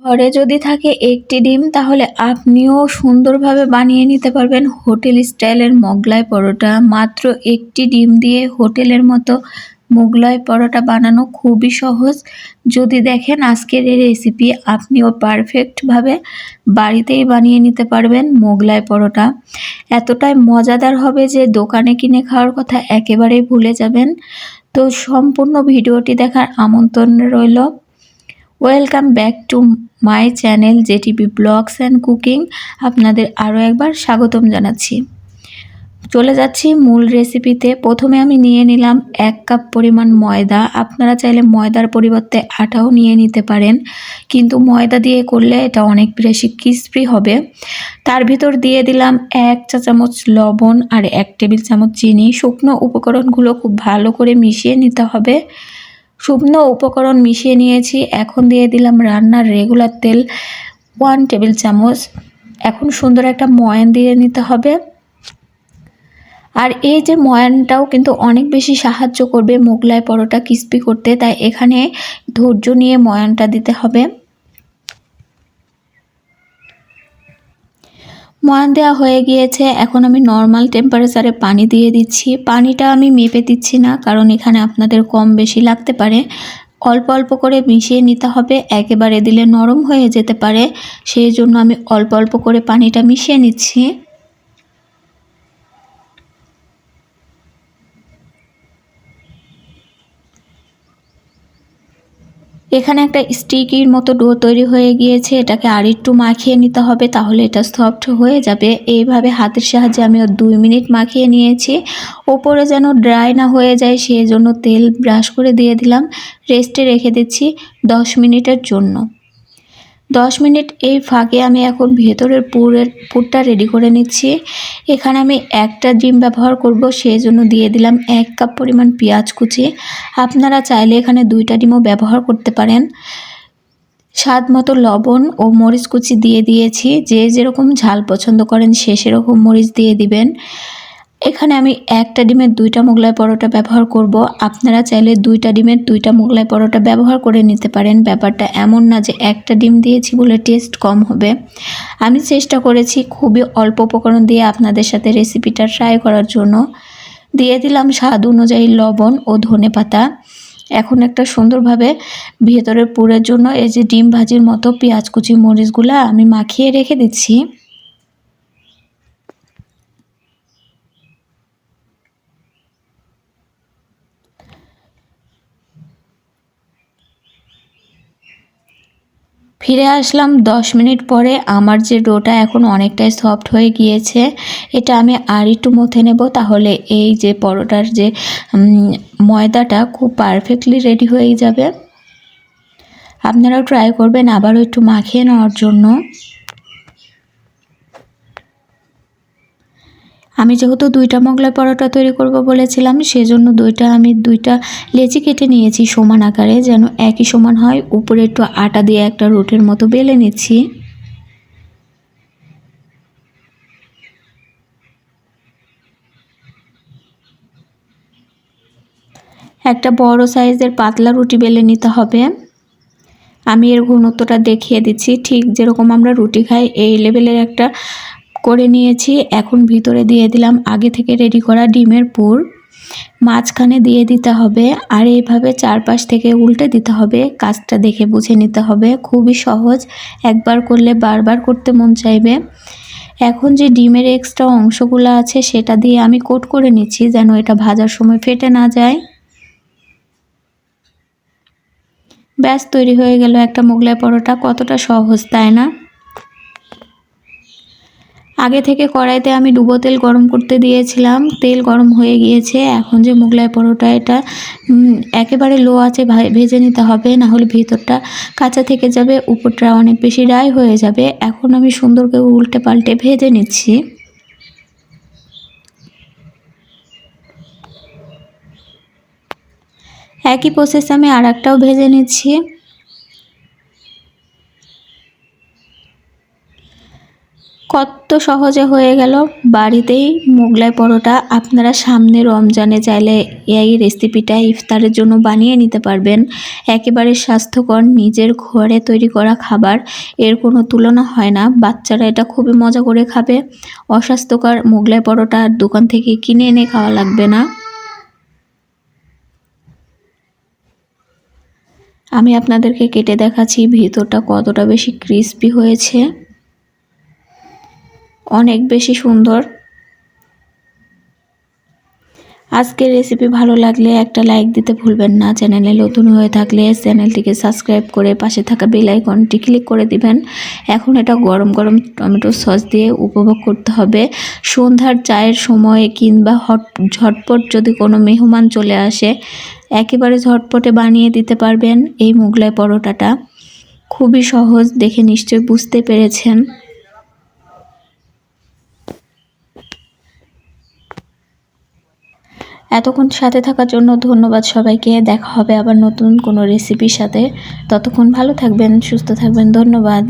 ঘরে যদি থাকে একটি ডিম তাহলে আপনিও সুন্দরভাবে বানিয়ে নিতে পারবেন হোটেল স্টাইলের মোগলাই পরোটা। মাত্র একটি ডিম দিয়ে হোটেলের মতো মোগলাই পরোটা বানানো খুবই সহজ। যদি দেখেন আজকের এই রেসিপি আপনিও পারফেক্টভাবে বাড়িতেই বানিয়ে নিতে পারবেন মোগলাই পরোটা। এতটাই মজাদার হবে যে দোকানে কিনে খাওয়ার কথা একেবারেই ভুলে যাবেন। তো সম্পূর্ণ ভিডিওটি দেখার আমন্ত্রণ রইল। Welcome back to my channel JTV blogs and cooking. আপনাদের আরও একবার স্বাগতম জানাচ্ছি। চলে যাচ্ছি মূল রেসিপিতে। প্রথমে আমি নিয়ে নিলাম 1 কাপ পরিমাণ ময়দা। আপনারা চাইলে ময়দার পরিবর্তে আটাও নিয়ে নিতে পারেন, কিন্তু ময়দা দিয়ে করলে এটা অনেক বেশি ক্রিস্পি হবে। তার ভিতর দিয়ে দিলাম 1 চা চামচ লবণ আর 1 টেবিল চামচ চিনি। শুকনো উপকরণগুলো খুব ভালো করে মিশিয়ে নিতে হবে। শুকনো উপকরণ মিশিয়ে নিয়েছি। এখন দিয়ে দিলাম রান্নার রেগুলার তেল 1 টেবিল চামচ। এখন সুন্দর একটা ময়ান দিয়ে নিতে হবে। আর এই যে ময়ানটাও কিন্তু অনেক বেশি সাহায্য করবে মোগলাই পরোটা ক্রিস্পি করতে, তাই এখানে ধৈর্য নিয়ে ময়ানটা দিতে হবে। ময়ান দেওয়া হয়ে গিয়েছে। এখন আমি নর্মাল টেম্পারেচারে পানি দিয়ে দিচ্ছি। পানিটা আমি মেপে দিচ্ছি না, কারণ এখানে আপনাদের কম বেশি লাগতে পারে। অল্প অল্প করে মিশিয়ে নিতে হবে, একেবারে দিলে নরম হয়ে যেতে পারে। সেই জন্য আমি অল্প অল্প করে পানিটা মিশিয়ে নিচ্ছি। এখানে একটা স্টিকির মতো ডো তৈরি হয়ে গিয়েছে। এটাকে আরেকটু মাখিয়ে নিতে হবে, তাহলে এটা সফট হয়ে যাবে। এইভাবে হাতের সাহায্যে আমি 2 মিনিট মাখিয়ে নিয়েছি। ওপরে যেন ড্রাই না হয়ে যায় সেই জন্য তেল ব্রাশ করে দিয়ে দিলাম। রেস্টে রেখে দিচ্ছি 10 মিনিটের জন্য। 10 মিনিট এই ফাঁকে আমি এখন ভেতরের পুরটা রেডি করে নিচ্ছি। এখানে আমি একটা ডিম ব্যবহার করব, সেই জন্য দিয়ে দিলাম 1 কাপ পরিমাণ পেঁয়াজ কুচি। আপনারা চাইলে এখানে 2টা ডিমও ব্যবহার করতে পারেন। স্বাদ মতো লবণ ও মরিচ কুচি দিয়ে দিয়েছি। যে যেরকম ঝাল পছন্দ করেন সে সেরকম মরিচ দিয়ে দিবেন। এখানে আমি একটা ডিমের 2টা মোগলাই পরোটা ব্যবহার করব। আপনারা চাইলে 2টা ডিমের 2টা মোগলাই পরোটা ব্যবহার করে নিতে পারেন। ব্যাপারটা এমন না যে একটা ডিম দিয়েছি বলে টেস্ট কম হবে। আমি চেষ্টা করেছি খুবই অল্প উপকরণ দিয়ে আপনাদের সাথে রেসিপিটা ট্রাই করার জন্য। দিয়ে দিলাম স্বাদ অনুযায়ী লবণ ও ধনেপাতা। এখন একটা সুন্দরভাবে ভেতরের পুরের জন্য এই যে ডিম ভাজির মতো পেঁয়াজ কুচি মরিচগুলো আমি মাখিয়ে রেখে দিচ্ছি। ফিরে আসলাম 10 মিনিট পরে। আমার যে ডোটা এখন অনেকটাই সফট হয়ে গিয়েছে। এটা আমি আর একটু মথে নেব, তাহলে এই যে পরোটার যে ময়দাটা খুব পারফেক্টলি রেডি হয়ে যাবে। আপনারাও ট্রাই করবেন আবারও একটু মাখিয়ে নেওয়ার জন্য। আমি যেহেতু 2টা মোগলাই পরোটা তৈরি করব বলেছিলাম, সেজন্য আমি 2টা লেচি কেটে নিয়েছি সমান আকারে, যেন একই সমান হয়। উপরে একটু আটা দিয়ে একটা রুটির মতো বেলে নিচ্ছি। একটা বড় সাইজের পাতলা রুটি বেলে নিতে হবে। আমি এর ঘনত্বটা দেখিয়ে দিচ্ছি। ঠিক যেরকম আমরা রুটি খাই এই লেভেলের একটা করে নিয়েছি। এখন ভিতরে দিয়ে দিলাম আগে থেকে রেডি করা ডিমের পুর। মাঝখানে দিয়ে দিতে হবে, আর এইভাবে চারপাশ থেকে উল্টে দিতে হবে। কাজটা দেখে বুঝে নিতে হবে, খুবই সহজ। একবার করলে বারবার করতে মন চাইবে। এখন যে ডিমের এক্সট্রা অংশগুলো আছে সেটা দিয়ে আমি কোট করে নিচ্ছি, যেন এটা ভাজার সময় ফেটে না যায়। ব্যাস তৈরি হয়ে গেল একটা মোগলাই পরোটা। কতটা সহজ, তাই না? আগে থেকে কড়াইতে আমি ডুবো তেল গরম করতে দিয়েছিলাম। তেল গরম হয়ে গিয়েছে। এখন যে মোগলাই পরোটা এটা একেবারে লো আঁচে ভেজে নিতে হবে, না হলে ভিতরটা কাঁচা থেকে যাবে, উপরটা অনেক বেশি ড্রাই হয়ে যাবে। এখন আমি সুন্দর করে উল্টে পাল্টে ভেজে নিচ্ছি। একই প্রসেসে আমি আর একটাও ভেজে নিচ্ছি। কত সহজে হয়ে গেল বাড়িতেই মোগলাই পরোটা। আপনারা সামনে রমজানে চাইলে এই রেসিপিটা ইফতারের জন্য বানিয়ে নিতে পারবেন। একেবারে স্বাস্থ্যকর, নিজের ঘরে তৈরি করা খাবার, এর কোনো তুলনা হয় না। বাচ্চারা এটা খুবই মজা করে খাবে। অস্বাস্থ্যকর মোগলাই পরোটা দোকান থেকে কিনে এনে খাওয়া লাগবে না। আমি আপনাদেরকে কেটে দেখাচ্ছি ভিতরটা কতটা বেশি ক্রিস্পি হয়েছে, অনেক বেশি সুন্দর। আজকের রেসিপি ভালো লাগলে একটা লাইক দিতে ভুলবেন না। চ্যানেলে নতুন হয়ে থাকলে চ্যানেলটিকে সাবস্ক্রাইব করে পাশে থাকা বেল আইকনটি ক্লিক করে দিবেন। এখন এটা গরম গরম টমেটো সস দিয়ে উপভোগ করতে হবে। সন্ধ্যার চায়ের সময় কিংবা ঝটপট যদি কোনো মেহমান চলে আসে, একেবারে ঝটপটে বানিয়ে দিতে পারবেন এই মোগলাই পরোটাটা। খুবই সহজ, দেখে নিশ্চয়ই বুঝতে পেরেছেন। এতক্ষণ সাথে থাকার জন্য ধন্যবাদ সবাইকে। দেখা হবে আবার নতুন কোনো রেসিপির সাথে। ততক্ষণ ভালো থাকবেন, সুস্থ থাকবেন। ধন্যবাদ।